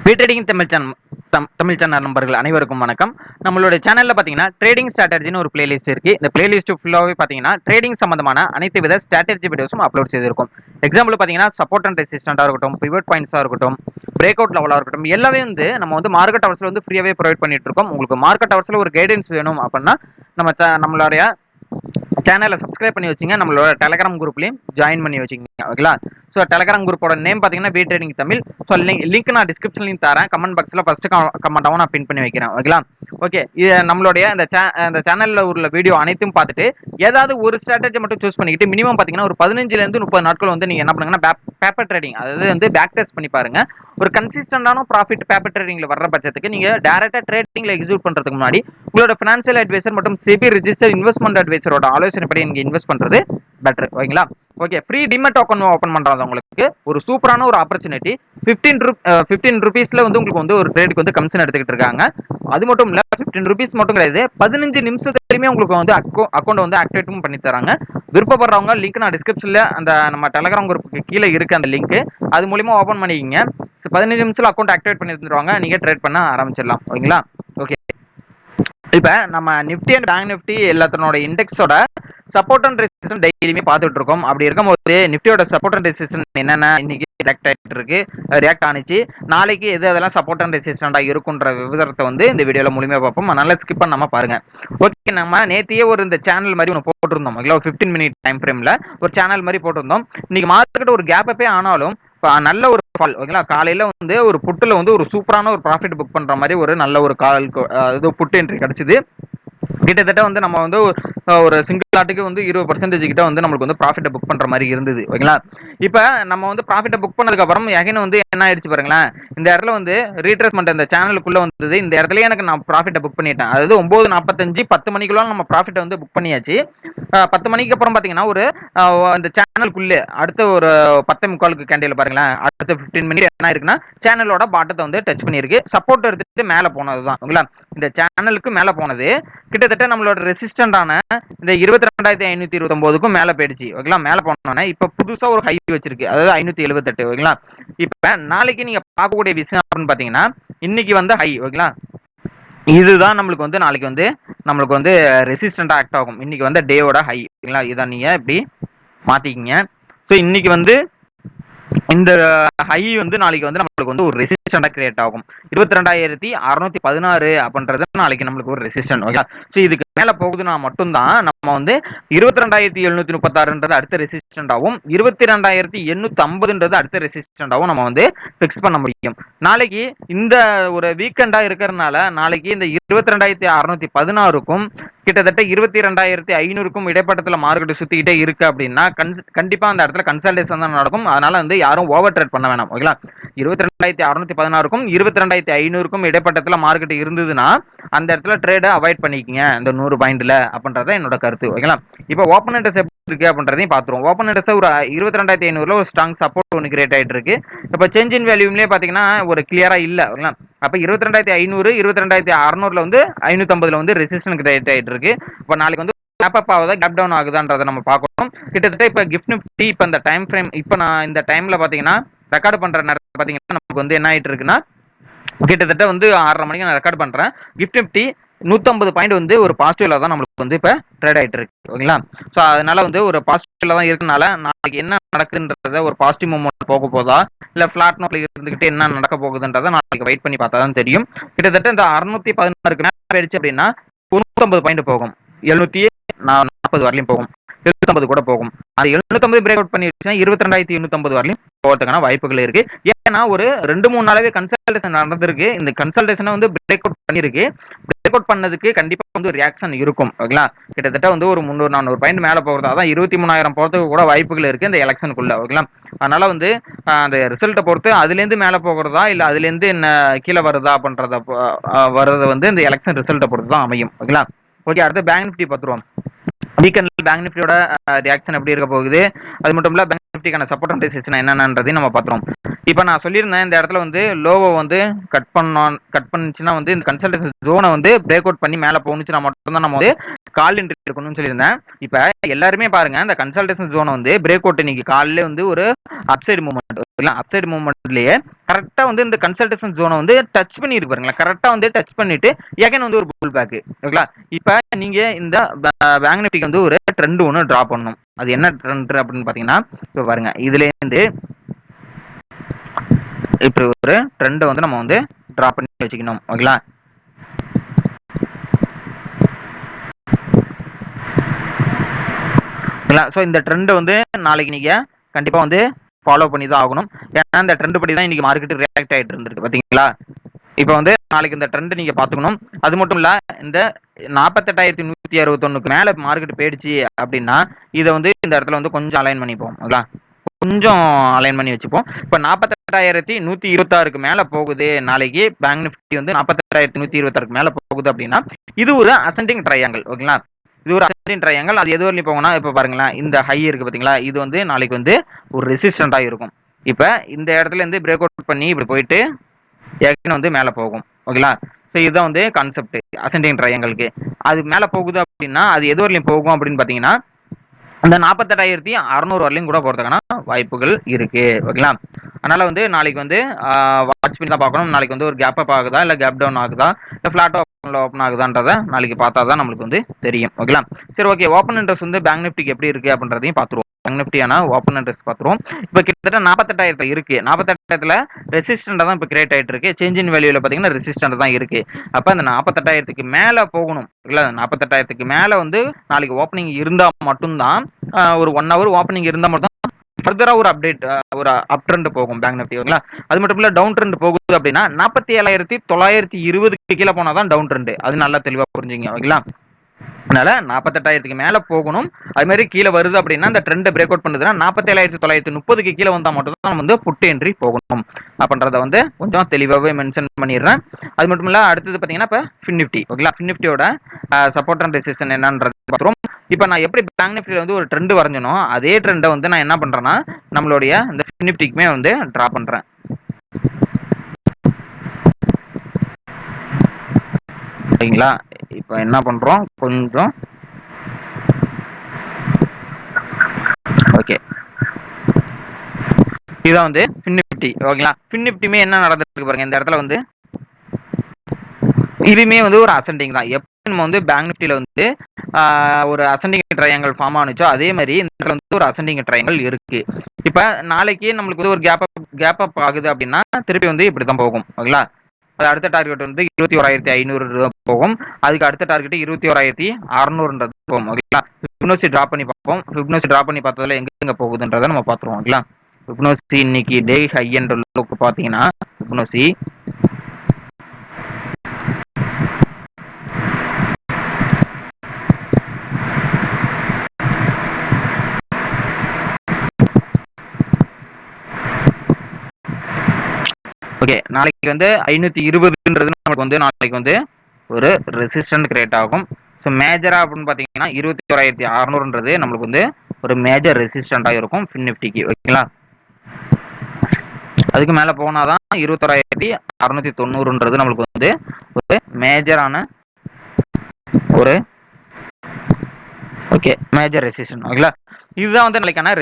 வீட்ரேடிங் Tamil channel நண்பர்கள் அனைவருக்கும் வணக்கம். நம்மளுடைய சேனல்ல பாத்தீங்கன்னா ட்ரேடிங் ஸ்ட்ராட்டஜின்னு ஒரு பிளேலிஸ்ட் இருக்கு. இந்த பிளேலிஸ்ட் ஃபுல்லாவே பாத்தீங்கன்னா ட்ரேடிங் சம்பந்தமான அனைத்து வித ஸ்ட்ராட்டஜி வீடியோஸும் அப்லோட் செய்திருக்கும். எக்ஸாம்பிள் பாத்தீங்கன்னா சப்போர்ட் அண்ட் ரெசிஸ்டன்டா இருக்கட்டும், பிவட் பாயிண்ட்ஸா இருக்கட்டும், பிரேக் அவுட் லெவலா இருக்கட்டும், எல்லாமே வந்து நம்ம வந்து மார்க்கெட் ஹவர்ஸ்ல வந்து ஃப்ரீயாவே ப்ரொவைட் பண்ணிட்டு இருக்கோம். உங்களுக்கு மார்க்கெட் ஹவர்ஸ்ல ஒரு கைடன்ஸ் வேணும் அப்படின்னா நம்மளுடைய சேனலை சப்ஸ்கிரைப் பண்ணி வச்சுங்க. நம்மளோட டெலகிராம் குரூப்லையும் ஜாயின் பண்ணி வச்சுக்கோங்க. ஓகேங்களா? ஸோ டெலகிராம் குரூப்போட நேம் பார்த்தீங்கன்னா we trading Tamil. So link நான் டிஸ்கிரிப்ஷன்லையும் தரேன். கமெண்ட் பாக்ஸில் ஃபர்ஸ்ட் கமெண்டாகவும் நான் பின் பண்ணி வைக்கிறேன். ஓகேங்களா? ஓகே, இது நம்மளுடைய இந்த சேனலில் உள்ள வீடியோ அனைத்தும் பார்த்துட்டு ஏதாவது ஒரு ஸ்ட்ராட்டஜி மட்டும் சூஸ் பண்ணிக்கிட்டு மினிமம் பார்த்தீங்கன்னா ஒரு 15லேருந்து 30 நாட்கள் வந்து நீங்கள் என்ன பண்ணுங்கன்னா பேப்பர் ட்ரேடிங், அதாவது வந்து பேக் டெஸ்ட் பண்ணி பாருங்க. ஒரு கன்சிஸ்டன்டான ப்ராஃபிட் பேப்பர் ட்ரேடிங்ல வர்ற பட்சத்துக்கு நீங்க டைரக்டா ட்ரேடிங்ல எக்ஸிக்யூட் பண்றதுக்கு முன்னாடி உங்களோட ஃபினான்ஷியல் அட்வைசர் மற்றும் செபி ரிஜிஸ்டர் இன்வெஸ்ட்மெண்ட் அட்வைசரோட ஆலோசனைப்படி நீங்க இன்வெஸ்ட் பண்றது பெட்டர். ஓகேங்களா? Okay, free demat token open பண்றாங்க உங்களுக்கு ஒரு சூப்பரான ஒரு ஆப்பர்ச்சுனிட்டி. 15 ருபீஸ்ல வந்து உங்களுக்கு வந்து ஒரு ட்ரேடுக்கு வந்து கமிஷன் எடுத்துக்கிட்டு இருக்காங்க. அது மட்டும் இல்ல, 15 ருபீஸ் மட்டும் கிடையாது, 15 நிமிஷத்துலயுமே உங்களுக்கு வந்து அக்கௌண்ட் வந்து ஆக்டிவேட்டும் பண்ணி தராங்க. விருப்பப்படுறவங்க லிங்க் நான் டிஸ்கிரிப்ஷன்ல அந்த நம்ம டெலகிராம் குரூப்புக்கு கீழே இருக்கு அந்த லிங்க், அது மூலியமா ஓபன் பண்ணிக்கிங்க. 15 நிமிஷத்துல அக்கௌண்ட் ஆக்டிவேட் பண்ணி தந்துருவாங்க. நீங்க ட்ரேட் பண்ண ஆரம்பிச்சிடலாம். ஓகேங்களா? ஓகே, இப்ப நம்ம நிப்டி அண்ட் பேங்க் நிப்டி எல்லாத்தனோட இண்டெக்ஸோட சப்போர்ட் அண்ட் ரெசிஸ்டன்ஸ் டெய்லியுமே பார்த்துட்டு இருக்கோம். அப்படி இருக்கும்போது நிப்டியோட சப்போர்ட் அண்ட் ரெசிஸ்டன்ஸ் என்னென்ன இன்னைக்கு ரியாக்ட் ஆனிச்சு, நாளைக்கு அதெல்லாம் சப்போர்ட் அண்ட் ரெசிஸ்டன்டா இருக்குன்ற விவரத்தை வந்து இந்த வீடியோல முழுமையா பார்ப்போம். அதனால ஸ்கிப் பண்ணாம பாருங்க. ஓகே, நம்ம நேத்தியே ஒரு இந்த சேனல் மாதிரி ஒன்று போட்டிருந்தோம். ஒரு 15 மினிட் டைம் ஃப்ரேம்ல ஒரு சேனல் மாதிரி போட்டிருந்தோம். இன்னைக்கு மார்க்கெட் ஒரு கேப் அப்பே ஆனாலும் நல்ல ஒரு ஃபால். ஓகேங்களா? காலையில வந்து ஒரு புட்டுல வந்து ஒரு சூப்பரான ஒரு ப்ராஃபிட் புக் பண்ற மாதிரி ஒரு நல்ல ஒரு கால் புட்டு என்ட்ரி கிடைச்சது. கிட்டத்தட்ட வந்து நம்ம வந்து ஒரு சிங்கிள் லாட்டுக்கு வந்து 20% கிட்ட வந்து நம்மளுக்கு வந்து ப்ராஃபிட்டை புக் பண்ற மாதிரி இருந்தது. ஓகேங்களா? இப்ப நம்ம வந்து ப்ராஃபிட்டை புக் பண்ணதுக்கு அப்புறம் எகைன் வந்து என்ன ஆயிடுச்சு பாருங்களேன். இந்த இடத்துல வந்து ரீட்ரேஸ்மெண்ட் இந்த சேனலுக்குள்ள வந்தது. இந்த இடத்துல எனக்கு நான் ப்ராஃபிட்டை புக் பண்ணிட்டேன். அதாவது 9:45 10 மணிக்குள்ள நம்ம ப்ராஃபிட்டை வந்து புக் பண்ணியாச்சு. 10 மணிக்கு அப்புறம் பாத்தீங்கன்னா ஒரு இந்த சேனலுக்குள்ளே அடுத்த ஒரு 10:45 கேண்டில் பாருங்களேன், அடுத்த 15 மினிட் என்ன இருக்குன்னா சேனலோட பாட்டத்தை வந்து டச் பண்ணிருக்கு. சப்போர்ட் எடுத்துட்டு மேல போனதுதான். ஓகேங்களா? இந்த சேனலுக்கு மேல போனது கிட்டத்தட்ட நம்மளோட ரெசிஸ்டன்டான இந்த 22,529க்கும் மேல போயிடுச்சு. ஓகேங்களா? மேல போனோன்னே இப்ப புதுசா ஒரு ஹை வச்சிருக்கு, அதாவது 578. ஓகேங்களா? இப்ப நாளைக்கு நீங்க பார்க்கக்கூடிய விஷயம் அப்படின்னு பாத்தீங்கன்னா இன்னைக்கு வந்து ஹை. ஓகேங்களா? இதுதான் நம்மளுக்கு வந்து நாளைக்கு வந்து நம்மளுக்கு வந்து ரெசிஸ்டன்டா ஆக்ட் ஆகும். இன்னைக்கு வந்து டேவோட ஹை. ஓகேங்களா? இதான் நீங்க இப்படி மாத்திக்கிங்க. ஸோ இன்னைக்கு வந்து இந்த ஹை வந்து நாளைக்கு வந்து நம்மளுக்கு வந்து ஒரு ரெசிஸ்டன்டா கிரியேட் ஆகும். 22,616 அப்படின்றது நாளைக்கு நம்மளுக்கு ஒரு ரெசிஸ்டன்ட். ஓகே, ஸோ இதுக்கு மேல போகுதுன்னா மட்டும்தான் நம்ம வந்து 22,736 அடுத்த ரெசிஸ்டன்டாகவும் 22,850 அடுத்த ரெசிஸ்டன்டாகவும் நம்ம வந்து பிக்ஸ் பண்ண முடியும். நாளைக்கு இந்த ஒரு வீக்கெண்டா இருக்கிறதுனால நாளைக்கு இந்த 22,616க்கும் கிட்டத்தட்ட 22,500க்கும் இடைப்பட்டத்தில் மார்க்கெட் சுத்திக்கிட்டே இருக்கு அப்படின்னா கண்டிப்பா அந்த இடத்துல கன்சல்டேஷன் தான் நடக்கும். அதனால வந்து யாரும் ஓவர் ட்ரேட் பண்ண வேணாம். ஓகேங்களா? 22,616க்கும் 22,500க்கும் இடைப்பட்டத்தில் மார்க்கெட் இருந்ததுன்னா அந்த இடத்துல ட்ரேடை அவாய்ட் பண்ணிக்கங்க இந்த 100 பாயிண்ட்ல அப்படின்றத என்னோட கருத்து. ஓகேங்களா? இப்போ ஓப்பன் இன்ட்ரெஸ்ட் எப்படி இருக்கு அப்படின்றதையும் பார்த்துருவோம். ஓப்பன் இன்ட்ரெஸ்ட் ஒரு 22,500ல ஒரு ஸ்ட்ராங் சப்போர்ட் ஒன்று கிரியேட் ஆயிட்டு இருக்கு. இப்போ சேஞ்ச் இன் வேல்யூம்லேயே பார்த்தீங்கன்னா ஒரு கிளியரா இல்ல. ஓகேங்களா? அப்போ 22,500 22,600ல வந்து 550ல வந்து ரெசிஸ்டன்ஸ் கிரியேட் ஆயிட்டு இருக்கு. இப்போ நாளைக்கு வந்து கேப் அப் ஆகுதா கேப் டவுன் ஆகுதான்றதை நம்ம பார்க்கணும். கிட்டத்தட்ட இப்போ கிஃப்ட் நிஃப்டி இப்போ இந்த டைம் ஃப்ரேம் இப்போ நான் இந்த டைம்ல பார்த்தீங்கன்னா ரெக்கார்ட் பண்ற நேரத்தில் பார்த்தீங்கன்னா நமக்கு வந்து என்ன ஆயிட்டு இருக்குன்னா கிட்டத்தட்ட வந்து 6:30 மணிக்கு நான் ரெக்கார்ட் பண்றேன். கிஃப்ட் நிஃப்டி 150 பாயிண்ட் வந்து ஒரு பாசிட்டிவ்ல தான் நம்மளுக்கு வந்து இப்போ ட்ரேட் ஆயிட்டு இருக்கு. ஓகேங்களா? ஸோ அதனால வந்து ஒரு பாசிட்டிவ்ல தான் இருக்கனால நாளைக்கு என்ன நடக்குன்றத ஒரு பாசிட்டிவ் மூவ்மெண்ட் போக போதா இல்ல பிளாட் நோட்ல இருந்துகிட்டு என்ன நடக்க போகுதுன்றத நாளைக்கு வெயிட் பண்ணி பார்த்தா தான் தெரியும். கிட்டத்தட்ட இந்த 616க்கு மேல போயிடுச்சு அப்படின்னா 150 பாயிண்ட் போகும், 740 வரலையும் போகும், 750 கூட போகும். அது 750 பிரேக் அவுட் பண்ணிடுச்சுன்னா 22,850 வரலையும் போகிறதுக்கான வாய்ப்புகள் இருக்கு. ஏன்னா ஒரு 2-3 நாளாவே கன்சல்டேஷன் நடந்திருக்கு. இந்த கன்சல்டேஷனை வந்து பிரேக் அவுட் பண்ணிருக்கு. பிரேக் அவுட் பண்ணதுக்கு கண்டிப்பா வந்து ஒரு ரியாக்ஷன் இருக்கும். ஓகேங்களா? கிட்டத்தட்ட வந்து ஒரு 300-400 பாயிண்ட் மேல போகிறதா தான் 23,000 போகிறதுக்கு கூட வாய்ப்புகள் இருக்கு இந்த எலெக்ஷனுக்குள்ள. ஓகேங்களா? அதனால வந்து அந்த ரிசல்ட்டை பொறுத்து அதுலேருந்து மேல போகிறதா இல்ல அதுலேருந்து என்ன கீழே வருதா அப்படின்றத வர்றது வந்து இந்த எலெக்ஷன் ரிசல்ட்டை பொறுத்து தான் அமையும். ஓகேங்களா? ஓகே, அடுத்து பேங்க் நிஃப்டி பார்த்துருவோம். வீக்கெண்டில் பேங்க் நிஃப்டியோட ரியாக்ஷன் எப்படி இருக்க போகுது, அது மட்டும் இல்ல பேங்க் நிஃப்டிக்கான சப்போர்ட் அண்ட் ரெசிஸ்டன்ஸ் என்னென்னன்றதையும் நம்ம பார்த்துருவோம். இப்போ நான் சொல்லியிருந்தேன் இந்த இடத்துல வந்து லோவை வந்து கட் பண்ணுச்சுன்னா வந்து இந்த கன்சல்டேஷன் ஜோனை வந்து பிரேக் அவுட் பண்ணி மேலே போணுச்சுன்னா மட்டும்தான் நம்ம வந்து கால் என்ட்ரி இருக்கணும்னு சொல்லியிருந்தேன். இப்போ எல்லாருமே பாருங்க இந்த கன்சல்டேஷன் ஜோனை வந்து பிரேக் அவுட் இன்னைக்கு காலையில வந்து ஒரு அப்சைடு மூவ்மெண்ட் அப்சைடு மூவ்மெண்ட்லயே கரெக்டா வந்து இந்த கன்சல்டேஷன் ஜோனை வந்து டச் பண்ணி இருக்கு பாருங்களா, கரெக்டா வந்து டச் பண்ணிட்டு எகைன் வந்து ஒரு புல் பேக். ஓகேங்களா, இப்போ நீங்க இந்த பேங்க் நிஃப்டிக்கு வந்து ஒரு ட்ரெண்ட் ஒன்று டிரா பண்ணணும். அது என்ன ட்ரெண்ட் அப்படின்னு பாத்தீங்கன்னா, இப்போ பாருங்க இதுல இருந்து இப்படி ஒரு ட்ரெண்டை வந்து நம்ம வந்து டிரா பண்ணி வச்சுக்கணும். ஓகேங்களா, ஸோ இந்த ட்ரெண்டை வந்து நாளைக்கு நீங்க கண்டிப்பா வந்து ஃபாலோ பண்ணி தான் ஆகணும். ஏன்னா இந்த ட்ரெண்ட் படி தான் இன்னைக்கு மார்க்கெட் ரியாக்ட் ஆயிட்டு இருந்திருக்கு பாத்தீங்களா. இப்போ வந்து நாளைக்கு இந்த ட்ரெண்ட் நீங்க பாத்துக்கணும். அது மட்டும் இல்ல, இந்த 48,161க்கு மேல மார்க்கெட் போயிடுச்சு அப்படின்னா இதை வந்து இந்த இடத்துல வந்து கொஞ்சம் அலைன் பண்ணிப்போம். ஓகேங்களா, கொஞ்சம் அலைன் பண்ணி வச்சுப்போம். இப்போ 48,126க்கு மேல போகுது நாளைக்கு பேங்க் நிஃப்டி வந்து 48,126க்கு மேல போகுது அப்படின்னா இது ஒரு அசெண்டிங் ட்ரையாங்கிள். ஓகேங்களா, இது ஒரு அசெண்டிங் ட்ரையாங்கிள். அது எது வரலையும் போகணும்னா இப்போ பாருங்களேன் இந்த ஹை இருக்கு பாத்தீங்களா, இது வந்து நாளைக்கு வந்து ஒரு ரெசிஸ்டண்டா இருக்கும். இப்போ இந்த இடத்துல இருந்து பிரேக் அவுட் பண்ணி இப்படி போயிட்டு வந்து மேல போகும். ஓகேங்களா, ஸோ இதுதான் வந்து கான்செப்ட் அசெண்டிங் ட்ரையாங்கிளுக்கு. அது மேல போகுது அப்படின்னா அது எது வரலையும் போகும் அப்படின்னு பாத்தீங்கன்னா அந்த 48,600 வரலையும் கூட போறதுக்கான வாய்ப்புகள் இருக்கு. ஓகேங்களா, அதனால வந்து நாளைக்கு வந்து வாட்ச் பண்ணி தான் பார்க்கணும். நாளைக்கு வந்து ஒரு கேப் அப் ஆகுதா இல்ல கேப் டவுன் ஆகுதா இல்ல ஃபிளாட் ஓப்பன் ஆகுதான்றத நாளைக்கு பார்த்தா தான் நம்மளுக்கு வந்து தெரியும். ஓகேங்களா, சரி ஓகே, ஓப்பன் இன்ட்ரெஸ்ட் வந்து பேங்க் நிஃப்டிக்கு எப்படி இருக்கு அப்படின்றதையும் பார்த்துருவோம். பேங்க் நிஃப்டியான ஓப்பன் இன்ட்ரெஸ்ட் பார்த்துருவோம். இப்போ கிட்டத்தட்ட 48,000 இருக்கு. 48,000 ரெசிஸ்டண்டா தான் இப்போ கிரியேட் ஆயிட்டு இருக்கு. சேஞ்ச் இன் வேல்யூல பாத்தீங்கன்னா ரெசிஸ்டன்ட் தான் இருக்கு. அப்ப அந்த 48,000க்கு மேல போகணும். இல்ல 48,000க்கு மேல வந்து நாளைக்கு ஓப்பனிங் இருந்தா மட்டும்தான் ஒரு 1 hour ஓப்பனிங் இருந்தா மட்டும் ஃபர்தரா ஒரு அப்டேட் ஒரு அப் ட்ரெண்ட் போகும் பேங்க் நிஃப்டி. ஓகேங்களா, அது மட்டும் இல்ல டவுன் ட்ரெண்ட் போகுது அப்படின்னா 47,920க்கு கீழே போனாதான் டவுன் ட்ரெண்ட். அது நல்லா தெளிவா புரிஞ்சுங்க. ஓகேங்களா, அதனால 48,000க்கு மேல போகணும். அது மாதிரி கீழே வருது அப்படின்னா அந்த ட்ரெண்ட் பிரேக் அவுட் பண்ணுதுன்னா 47,930க்கு கீழே வந்தா மட்டும் தான் நம்ம வந்து புட் என்ட்ரி போகணும் அப்படின்றத வந்து கொஞ்சம் தெளிவாகவே மென்ஷன் பண்ணிடுறேன். அது மட்டும் இல்ல அடுத்தது பாத்தீங்கன்னா இப்போ ஃபின் நிஃப்டி. ஓகேங்களா, ஃபின் நிஃப்டியோட சப்போர்ட் அண்ட் ரெசிஸ்டன்ஸ் என்னன்றது பார்த்துரும். இப்போ நான் எப்படி பேங்க் நிஃப்டியில் வந்து ஒரு ட்ரெண்ட் வரைஞ்சனோ அதே ட்ரெண்டை வந்து நான் என்ன பண்றேன்னா நம்மளுடைய இந்த ஃபின் நிஃப்டிக்குமே வந்து டிரா பண்றேன். சரிங்களா, இப்போ என்ன பண்றோம் கொஞ்சம் ஓகே, இதுதான் வந்து ஃபின் நிஃப்டி. ஓகேங்களா, ஃபின் நிஃப்டியுமே என்ன நடந்துருக்கு பாருங்க. இந்த இடத்துல வந்து இதுமே வந்து ஒரு அசெண்டிங் தான். எப்போ நம்ம வந்து பேங்க் நிஃப்டியில் வந்து ஒரு அசெண்டிங் ட்ரையாங்கிள் ஃபார்ம் ஆனிச்சோ அதே மாதிரி இந்த இடத்துல வந்து ஒரு அசெண்டிங் ட்ரையாங்கிள் இருக்கு. இப்போ நாளைக்கு நம்மளுக்கு வந்து ஒரு கேப் அப் ஆகுது அப்படின்னா திருப்பி வந்து இப்படி தான் போகும். ஓகேங்களா, அது அடுத்த டார்கெட் வந்து 21,500 போகும். அதுக்கு அடுத்த டார்கெட் 21,600 போகும். ஓகேங்களா, ஃபிப்னோசி டிரா பண்ணி பார்ப்போம். ஃபிப்னோசி டிரா பண்ணி பார்த்ததுல எங்க போகுதுன்றதை நம்ம பார்த்துருவோம். ஓகேங்களா, ஃபிப்னோசி இன்னைக்கு டே ஹை என்ற லோக்கு பார்த்தீங்கன்னா ஃபிப்னோசி ஓகே, நாளைக்கு வந்து 520ன்றது நமக்கு வந்து நாளைக்கு வந்து ஒரு ரெசிஸ்டன்ட் கிரியேட் ஆகும். ஸோ மேஜரா அப்படின்னு பார்த்தீங்கன்னா 21,600ன்றது நம்மளுக்கு வந்து ஒரு மேஜர் ரெசிஸ்டண்டாக இருக்கும் ஃபின் நிஃப்டிக்கு. ஓகேங்களா, அதுக்கு மேலே போனாதான் 21,690ன்றது நம்மளுக்கு வந்து ஒரு மேஜரான ஒரு ஓகே மேஜர் ரெசிஸ்டன்ட். ஓகேங்களா, இதுதான் வந்து நாளைக்கான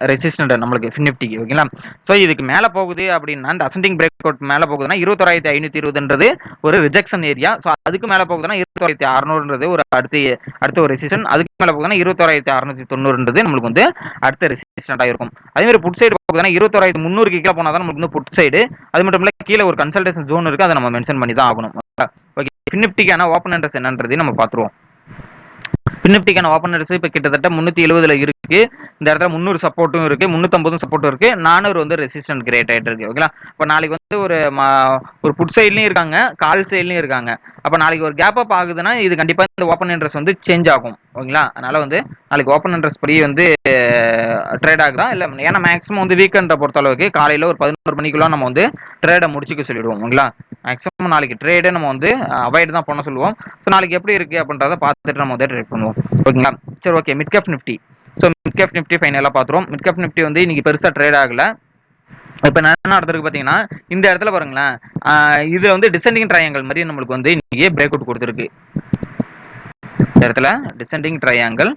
ரெசிஸ்டன்ட் நம்மளுக்கு ஃபின் நிஃப்டிக்கு. ஓகேங்களா, ஸோ இதுக்கு மேலே போகுது அப்படின்னா இந்த அசெண்டிங் பிரேக் அவுட் மேலே போகுதுன்னா 21,520ன்றது ஒரு ரிஜெக்ஷன் ஏரியா. ஸோ அதுக்கு மேலே போகுதுன்னா 21,600ன்றது ஒரு அடுத்த ஒரு ரெசிஸ்டன்ட். அதுக்கு மேலே போகுதுன்னா 21,690ன்றது நம்மளுக்கு வந்து அடுத்த ரெசிஸ்டன்டாக இருக்கும். அதே மாதிரி புட் சைடு போகுதுன்னா 21,300க்கு கீழே போனால் தான் நம்மளுக்கு வந்து புட் சைடு. அது மட்டும் இல்லை கீழே ஒரு கன்சல்டேஷன் ஜோன் இருக்கு, அதை நம்ம மென்ஷன் பண்ணி தான் ஆகணும். ஓகே, ஃபின் நிஃப்டிக்கான ஓப்பன் இன்ட்ரெஸ்ட் என்னன்றதையும் நம்ம பார்த்துருவோம். ஃபின் நிஃப்டிக்கான ஓப்பன் இன்ட்ரெஸ்ட் இப்போ கிட்டத்தட்ட 370ல இருக்கு. இந்த இடத்துல 300 சப்போர்ட்டும் இருக்கு, 350 சப்போர்ட்டும் இருக்கு, 400 வந்து ரெசிஸ்டன்ட் கிரியேட் ஆயிட்டு இருக்கு. ஓகேங்களா, இப்போ நாளைக்கு வந்து ஒரு புட் சைட்லயும் இருக்காங்க, கால் சைட்லயும் இருக்காங்க. அப்போ நாளைக்கு ஒரு கேப் அப் ஆகுதுன்னா இது கண்டிப்பா இந்த ஓப்பன் இன்ட்ரெஸ்ட் வந்து சேஞ்ச் ஆகும். ஓகேங்களா, அதனால வந்து நாளைக்கு ஓப்பன் இன்ட்ரெஸ்ட் படி வந்து ட்ரேட் ஆகுதா இல்லை, ஏன்னா மேக்ஸிமம் வந்து வீக்கெண்டை பொறுத்த அளவுக்கு காலையில் ஒரு 11 மணிக்குள்ள நம்ம வந்து ட்ரேடை முடிச்சுக்க சொல்லிடுவோம். ஓகேங்களா, மேக்ஸிமம் நாளைக்கு ட்ரேடே நம்ம வந்து அவாய்ட் தான் பண்ண சொல்லுவோம். ஸோ நாளைக்கு எப்படி இருக்கு அப்படின்றத பார்த்துட்டு நம்ம வந்து ட்ரேட் பண்ணுவோம். ஓகேங்களா, சரி okay, mid cap Nifty. So mid cap Nifty ஃபைனலாக பார்த்துருவோம். மிட் கேப் நிஃப்டி வந்து இன்னைக்கு பெருசாக ட்ரேட் ஆகல. இப்போ நான் என்ன நடந்திருக்கு பார்த்தீங்கன்னா, இந்த இடத்துல பாருங்களேன், இது வந்து டிசெண்டிங் ட்ரையாங்கிள் மாதிரி நம்மளுக்கு வந்து இன்னைக்கு பிரேக் அவுட் கொடுத்துருக்கு. இந்த இடத்துல டிசெண்டிங் ட்ரையாங்கிள்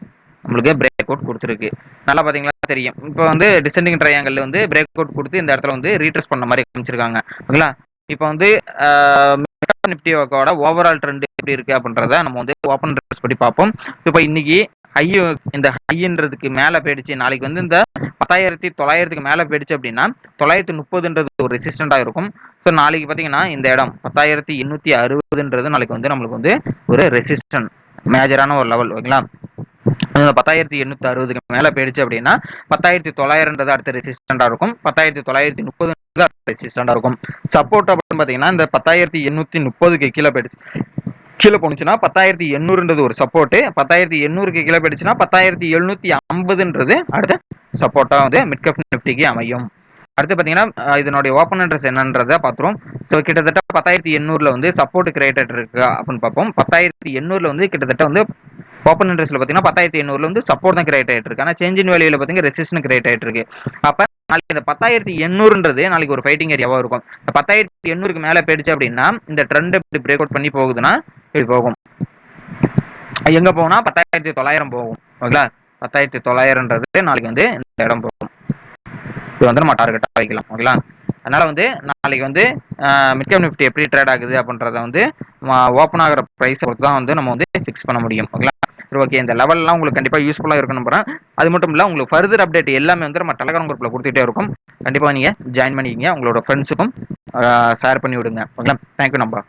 நம்மளுக்கு பிரேக் அவுட் கொடுத்துருக்கு. நல்லா பார்த்தீங்களா தெரியும். இப்போ வந்து டிசெண்டிங் ட்ரையாங்கிள் வந்து பிரேக் அவுட் கொடுத்து இந்த இடத்துல வந்து ரீட்ரெஸ் பண்ண மாதிரி காமிச்சிருக்காங்க. ஓகேங்களா? இப்போ வந்து நிஃப்டியோட ஓவரால் ட்ரெண்ட் எப்படி இருக்கு அப்படின்றத நம்ம வந்து ஓப்பன் இன்ட்ரெஸ்ட் படி பார்ப்போம். இப்போ இன்னைக்கு ஹை, இந்த ஹைன்றதுக்கு மேலே போயிடுச்சு. நாளைக்கு வந்து இந்த 10,900க்கு மேலே போயிடுச்சு அப்படின்னா 930ன்றது ஒரு ரெசிஸ்டண்டாக இருக்கும். ஸோ நாளைக்கு பார்த்தீங்கன்னா இந்த இடம் 10,860ன்றது நாளைக்கு வந்து நம்மளுக்கு வந்து ஒரு ரெசிஸ்டன்ட் மேஜரான ஒரு லெவல். ஓகேங்களா? 10,860க்கு மேலே போயிடுச்சு அப்படின்னா 10,900ன்றது அடுத்த ரெசிஸ்டண்டாக இருக்கும். 10,930 ரெசிஸ்டண்டா இருக்கும். சப்போர்ட் அப்படின்னு பாத்தீங்கன்னா இந்த 10,830க்கு கீழே போயிடுச்சு, கீழே போனுச்சுன்னா 10,800ன்றது ஒரு சப்போர்ட். 10,800க்கு கீழே போயிடுச்சுன்னா 10,750ன்றது அடுத்த சப்போர்ட்டா வந்து மிட் கேப் நிஃப்டிக்கு அமையும். அடுத்து பார்த்தீங்கன்னா இதனுடைய ஓப்பன் இன்ட்ரெஸ்ட் என்னன்றதை பார்த்துருவோம். ஸோ கிட்டத்தட்ட 10,800ல வந்து சப்போர்ட் கிரியேட்டட் இருக்கு அப்படின்னு பார்ப்போம். 10,800ல வந்து கிட்டத்தட்ட வந்து ஓப்பன் இன்ட்ரெஸ்ட்ல பார்த்தீங்கன்னா 10,800ல வந்து சப்போர்ட் தான் கிரியேட் ஆயிட்டு இருக்கு. ஆனால் சேஞ்ச் இன் வேல்யூல பார்த்தீங்கன்னா ரெசிஸ்டன் கிரியேட் ஆயிட்டு இருக்கு. அப்போ நாளைக்கு இந்த 10,800ன்றது நாளைக்கு ஒரு ஃபைட்டிங் ஏரியாவா இருக்கும். 10,800க்கு மேலே போயிடுச்சு அப்படின்னா இந்த ட்ரெண்ட் இப்படி பிரேக் அவுட் பண்ணி போகுதுன்னா இப்படி போகும். எங்க போகும்னா 10,900 போகும். ஓகேங்களா? 10,900ன்றது நாளைக்கு வந்து இந்த இடம் போகும். இது வந்து நம்ம டார்கெட்டா வைக்கலாம். ஓகேங்களா? அதனால வந்து நாளைக்கு வந்து மிட் கேப் நிஃப்டி எப்படி ட்ரேட் ஆகுது அப்படின்றத வந்து ஓப்பன் ஆகிற ப்ரைஸ் பொறுத்து தான் வந்து நம்ம வந்து ஃபிக்ஸ் பண்ண முடியும். ஓகேங்களா? சரி, ஓகே. இந்த லெவல்லாம் உங்களுக்கு கண்டிப்பாக யூஸ்ஃபுல்லாக இருக்குன்னு நம்புறேன். அது மட்டும் இல்லை, உங்களுக்கு ஃபர்தர் அப்டேட் எல்லாமே வந்து நம்ம டெலகிராம் குரூப்பில் கொடுத்துட்டே இருக்கும். கண்டிப்பாக நீங்கள் ஜாயின் பண்ணிக்கிங்க. உங்களோட ஃப்ரெண்ட்ஸுக்கும் ஷேர் பண்ணி விடுங்க. ஓகேங்களா? தேங்க்யூ நம்பா.